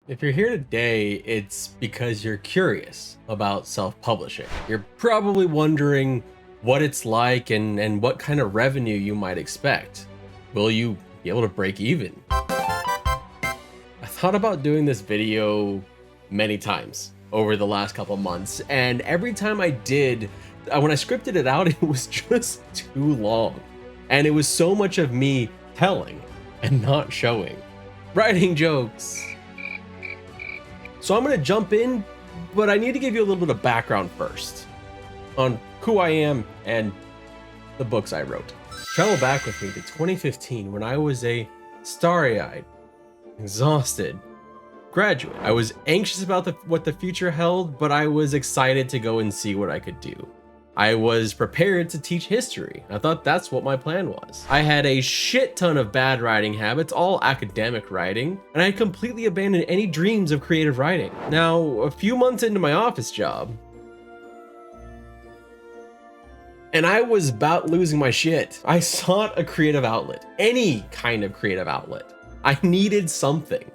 If you're here today, it's because you're curious about self-publishing. You're probably wondering what it's like and what kind of revenue you might expect. Will you be able to break even? I thought about doing this video many times over the last couple months, and every time I did, when I scripted it out, it was just too long. And it was so much of me telling and not showing. Writing jokes. So I'm gonna jump in, but I need to give you a little bit of background first on who I am and the books I wrote. Travel back with me to 2015 when I was a starry-eyed, exhausted graduate. I was anxious about what the future held, but I was excited to go and see what I could do. I was prepared to teach history. I thought that's what my plan was. I had a shit ton of bad writing habits, all academic writing, and I had completely abandoned any dreams of creative writing. Now, a few months into my office job, and I was about losing my shit. I sought a creative outlet, any kind of creative outlet. I needed something.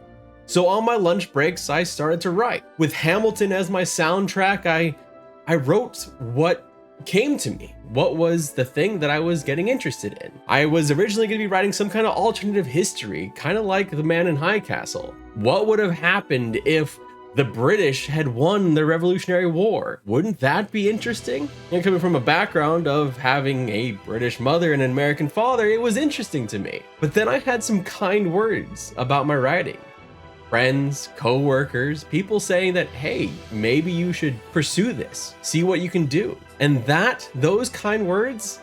So on my lunch breaks, I started to write. With Hamilton as my soundtrack, I wrote what came to me. What was the thing that I was getting interested in? I was originally going to be writing some kind of alternative history, kind of like The Man in High Castle. What would have happened if the British had won the Revolutionary War? Wouldn't that be interesting? And coming from a background of having a British mother and an American father, it was interesting to me. But then I had some kind words about my writing. Friends, co-workers, people saying that, hey, maybe you should pursue this, see what you can do. And those kind words,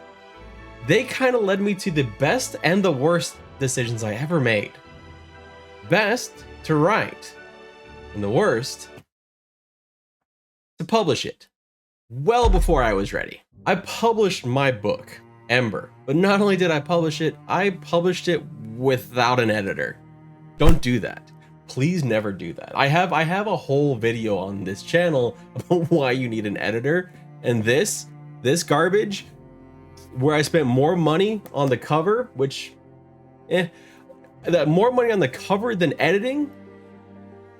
they kind of led me to the best and the worst decisions I ever made. Best, to write, and the worst, to publish it. Well before I was ready. I published my book, Ember, but not only did I publish it without an editor. Don't do that. Please never do that. I have a whole video on this channel about why you need an editor, and this garbage, where I spent more money on the cover, more money on the cover than editing,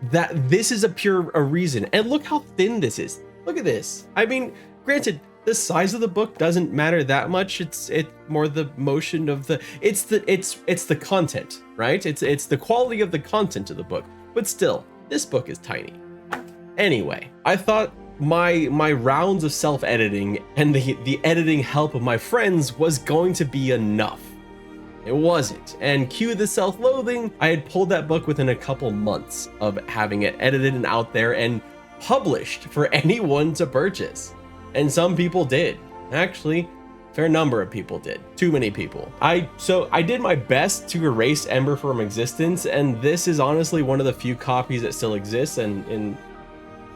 this is a reason. And look how thin this is. Look at this. I mean, granted, the size of the book doesn't matter that much. It's more the motion of it's the content, right? It's the quality of the content of the book. But still, this book is tiny. Anyway, I thought my rounds of self-editing and the editing help of my friends was going to be enough. It wasn't. And cue the self-loathing, I had pulled that book within a couple months of having it edited and out there and published for anyone to purchase. And some people did. Actually, a fair number of people did. Too many people. So I did my best to erase Ember from existence, and this is honestly one of the few copies that still exists, and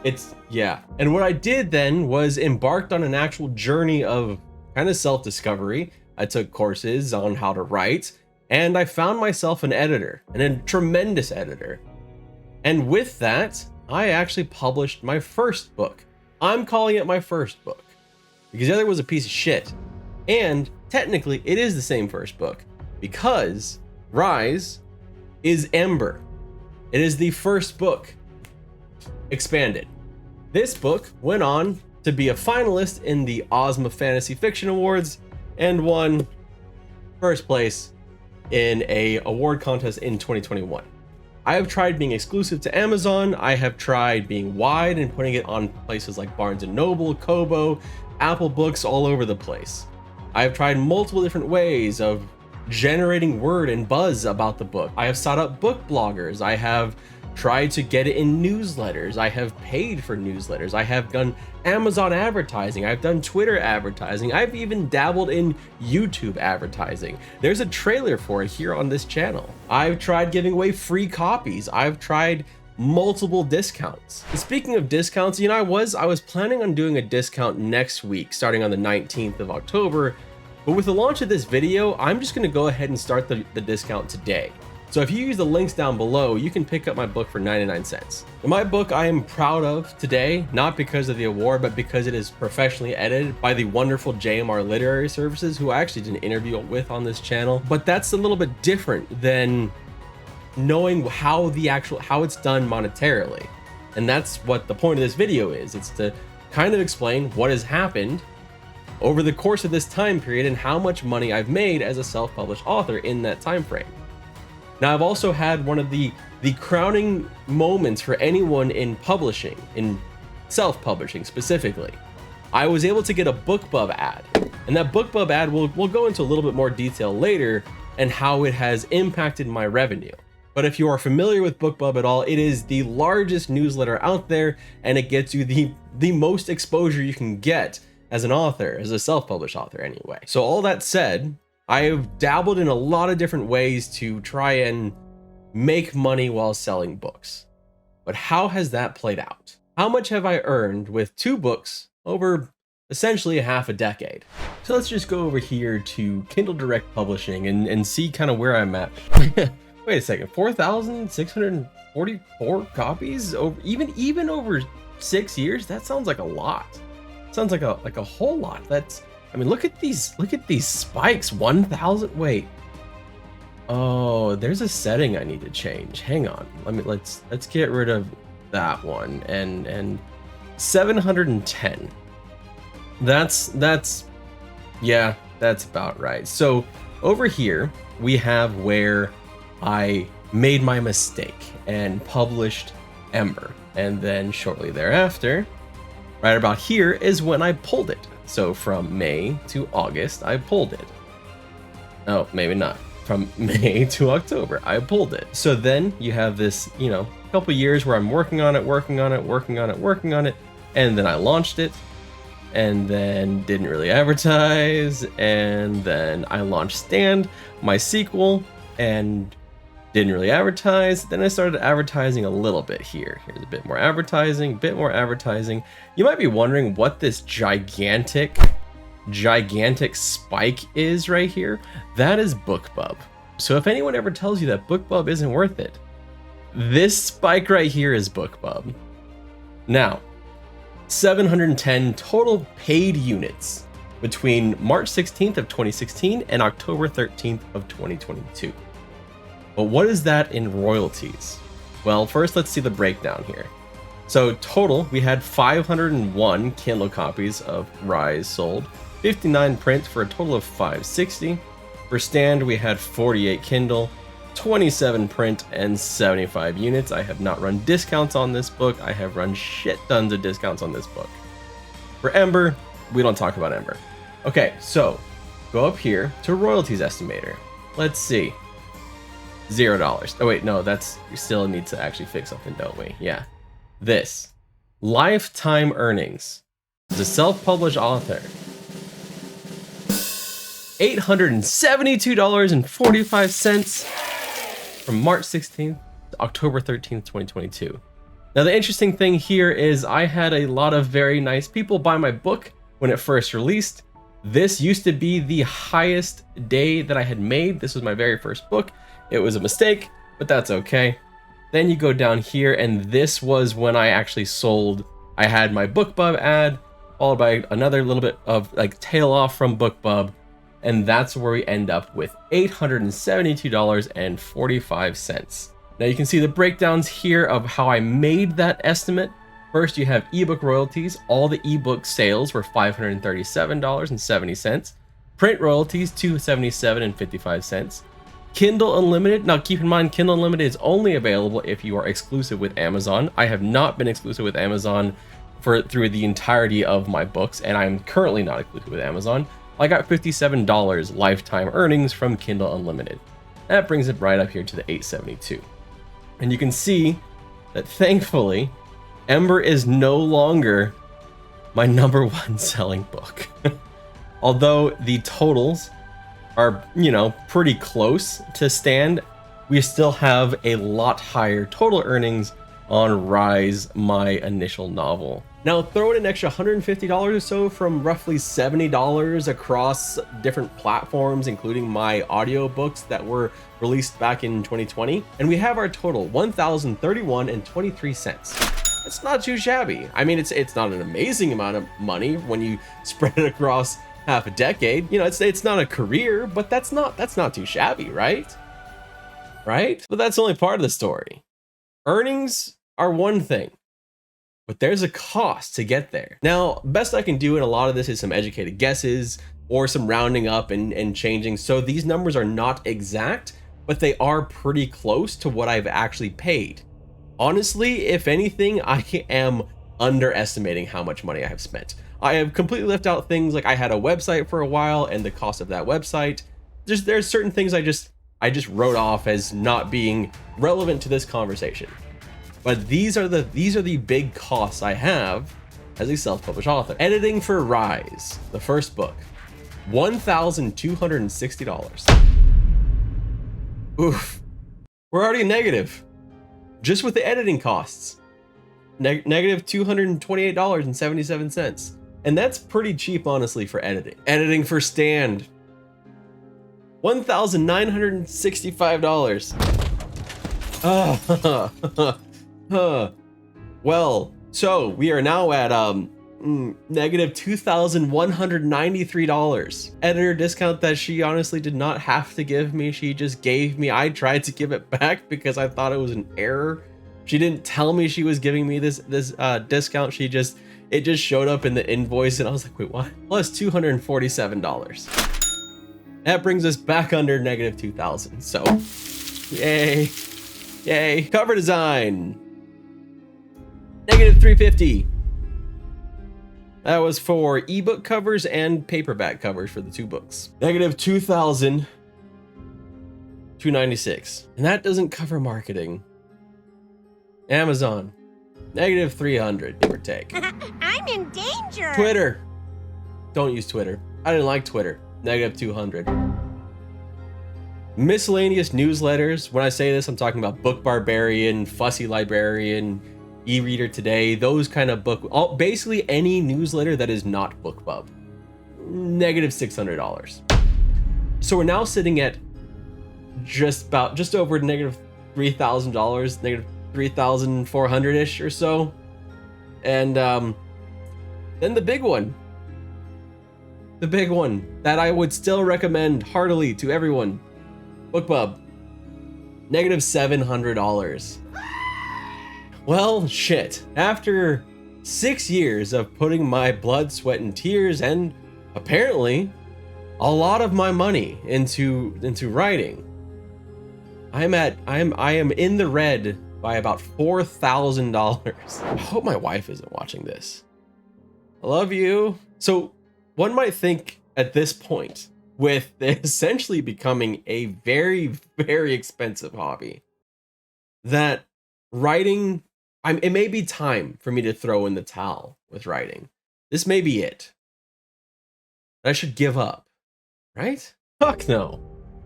it's, yeah. And what I did then was embarked on an actual journey of kind of self-discovery. I took courses on how to write, and I found myself an editor, and a tremendous editor. And with that, I actually published my first book. I'm calling it my first book because the other was a piece of shit. And technically it is the same first book because Rise is Ember. It is the first book expanded. This book went on to be a finalist in the Ozma Fantasy Fiction Awards and won first place in a award contest in 2021. I have tried being exclusive to Amazon. I have tried being wide and putting it on places like Barnes & Noble, Kobo, Apple Books, all over the place. I have tried multiple different ways of generating word and buzz about the book. I have sought out book bloggers. I have tried to get it in newsletters. I have paid for newsletters. I have done Amazon advertising. I've done Twitter advertising. I've even dabbled in YouTube advertising. There's a trailer for it here on this channel. I've tried giving away free copies. I've tried multiple discounts. Speaking of discounts, I was planning on doing a discount next week, starting on the 19th of October. But with the launch of this video, I'm just gonna go ahead and start the discount today. So if you use the links down below, you can pick up my book for 99 cents. And my book I am proud of today, not because of the award, but because it is professionally edited by the wonderful JMR Literary Services, who I actually did an interview with on this channel. But that's a little bit different than knowing how it's done monetarily. And that's what the point of this video is. It's to kind of explain what has happened over the course of this time period and how much money I've made as a self-published author in that time frame. Now, I've also had one of the crowning moments for anyone in publishing, in self-publishing specifically. I was able to get a Bookbub ad, and that Bookbub ad we'll go into a little bit more detail later and how it has impacted my revenue. But if you are familiar with Bookbub at all, it is the largest newsletter out there, and it gets you the most exposure you can get as an author, as a self-published author anyway. So all that said, I've dabbled in a lot of different ways to try and make money while selling books. But how has that played out? How much have I earned with 2 books over essentially a half a decade? So let's just go over here to Kindle Direct Publishing and see kind of where I'm at. Wait a second, 4,644 copies over even over 6 years? That sounds like a lot. Sounds like a whole lot. That's, I mean, look at these spikes. 1,000. Wait. Oh, there's a setting I need to change. Hang on. Let's get rid of that one and 710. That's yeah, that's about right. So over here we have where I made my mistake and published Ember, and then shortly thereafter, right about here is when I pulled it. So from May to August, I pulled it. Oh, maybe not. From May to October, I pulled it. So then you have this, couple years where I'm working on it, and then I launched it, and then didn't really advertise, and then I launched Stand, my sequel, and didn't really advertise. Then I started advertising a little bit here. Here's a bit more advertising, You might be wondering what this gigantic spike is right here. That is Bookbub. So if anyone ever tells you that Bookbub isn't worth it, this spike right here is Bookbub. Now, 710 total paid units between March 16th of 2016 and October 13th of 2022. But what is that in royalties? Well, first let's see the breakdown here. So total, we had 501 Kindle copies of Rise sold, 59 print for a total of 560. For Stand, we had 48 Kindle, 27 print, and 75 units. I have not run discounts on this book. I have run shit tons of discounts on this book. For Ember, we don't talk about Ember. Okay, so go up here to royalties estimator. Let's see. $0. Oh wait, no, we still need to actually fix something, don't we? Yeah. This. Lifetime earnings. As a self-published author. $872.45 from March 16th to October 13th, 2022. Now the interesting thing here is I had a lot of very nice people buy my book when it first released. This used to be the highest day that I had made. This was my very first book. It was a mistake, but that's okay. Then you go down here, and this was when I actually sold. I had my Bookbub ad, followed by another little bit of tail off from Bookbub, and that's where we end up with $872.45. Now you can see the breakdowns here of how I made that estimate. First, you have ebook royalties. All the ebook sales were $537.70. Print royalties, $277.55. Kindle Unlimited. Now keep in mind, Kindle Unlimited is only available if you are exclusive with Amazon. I have not been exclusive with Amazon through the entirety of my books, and I'm currently not exclusive with Amazon. I got $57 lifetime earnings from Kindle Unlimited. That brings it right up here to the $872. And you can see that thankfully, Ember is no longer my #1 selling book. Although the totals are, pretty close to Stand, we still have a lot higher total earnings on Rise, my initial novel. Now throw in an extra $150 or so from roughly $70 across different platforms, including my audiobooks that were released back in 2020, and we have our total $1,031.23. It's not too shabby. I mean, it's not an amazing amount of money when you spread it across half a decade. It's not a career, but that's not too shabby, right? right? But that's only part of the story. Earnings are one thing, but there's a cost to get there. Now, best I can do in a lot of this is some educated guesses or some rounding up and changing. So these numbers are not exact, but they are pretty close to what I've actually paid. Honestly, if anything, I am underestimating how much money I have spent. I have completely left out things like I had a website for a while and the cost of that website. There's certain things I just wrote off as not being relevant to this conversation. But these are the big costs I have as a self-published author. Editing for Rise, the first book, $1,260. Oof. We're already negative. Just with the editing costs. Negative $228.77. And that's pretty cheap, honestly, for editing. Editing for Stand, $1,965. Well, so we are now at negative $2,193. Editor discount that she honestly did not have to give me. She just gave me. I tried to give it back because I thought it was an error. She didn't tell me she was giving me this discount. It just showed up in the invoice and I was like, wait, what? Plus $247. That brings us back under negative 2,000. So, yay. Yay. Cover design, negative 350. That was for ebook covers and paperback covers for the two books. Negative 2,296. And that doesn't cover marketing. Amazon, negative 300, give or take. I'm in danger. Twitter. Don't use Twitter. I didn't like Twitter. Negative 200. Miscellaneous newsletters. When I say this, I'm talking about Book Barbarian, Fussy Librarian, E-Reader Today, those kind of basically any newsletter that is not Bookbub. Negative $600. So we're now sitting at just over negative $3,000, negative 3,400-ish or so. And then the big one that I would still recommend heartily to everyone, Bookbub, negative $700. Well, shit. After 6 years of putting my blood, sweat, and tears, and apparently a lot of my money into writing, I am in the red by about $4,000. I hope my wife isn't watching this. I love you. So one might think at this point, with essentially becoming a very, very expensive hobby, that writing, it may be time for me to throw in the towel with writing. This may be it. I should give up, right? Fuck no.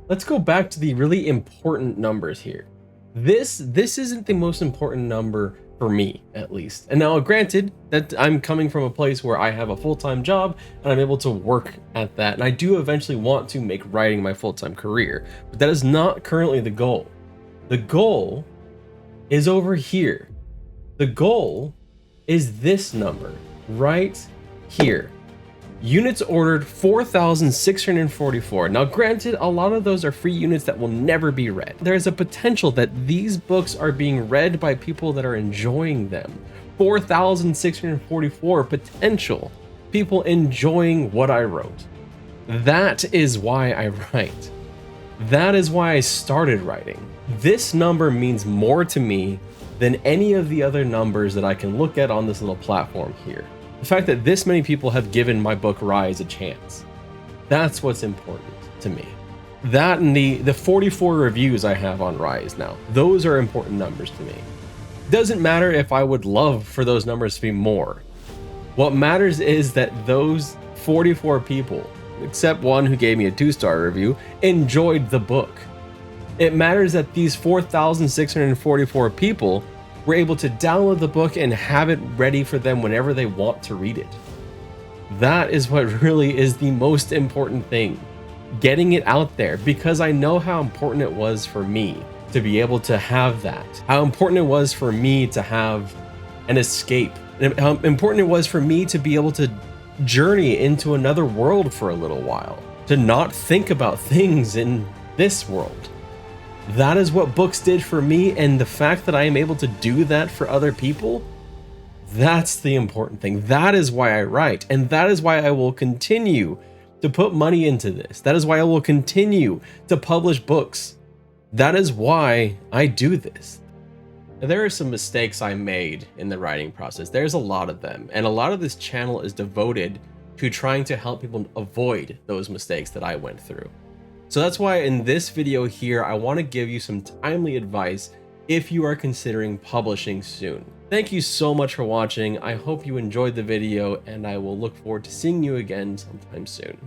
Let's go back to the really important numbers here. This isn't the most important number for me, at least. And now, granted, that I'm coming from a place where I have a full-time job and I'm able to work at that. And I do eventually want to make writing my full-time career, but that is not currently the goal. The goal is over here. The goal is this number right here. Units ordered 4,644. Now granted, a lot of those are free units that will never be read. There's a potential that these books are being read by people that are enjoying them. 4,644 potential people enjoying what I wrote. That is why I write. That is why I started writing. This number means more to me than any of the other numbers that I can look at on this little platform here. The fact that this many people have given my book Rise a chance. That's what's important to me. That and the 44 reviews I have on Rise now. Those are important numbers to me. Doesn't matter if I would love for those numbers to be more. What matters is that those 44 people, except one who gave me a 2-star review, enjoyed the book. It matters that these 4,644 people were able to download the book and have it ready for them whenever they want to read it. That is what really is the most important thing. Getting it out there, because I know how important it was for me to be able to have that. How important it was for me to have an escape. And how important it was for me to be able to journey into another world for a little while. To not think about things in this world. That is what books did for me, and the fact that I am able to do that for other people, that's the important thing. That is why I write, and that is why I will continue to put money into this. That is why I will continue to publish books. That is why I do this. There are some mistakes I made in the writing process. There's a lot of them, and a lot of this channel is devoted to trying to help people avoid those mistakes that I went through. So that's why in this video here, I want to give you some timely advice if you are considering publishing soon. Thank you so much for watching. I hope you enjoyed the video, and I will look forward to seeing you again sometime soon.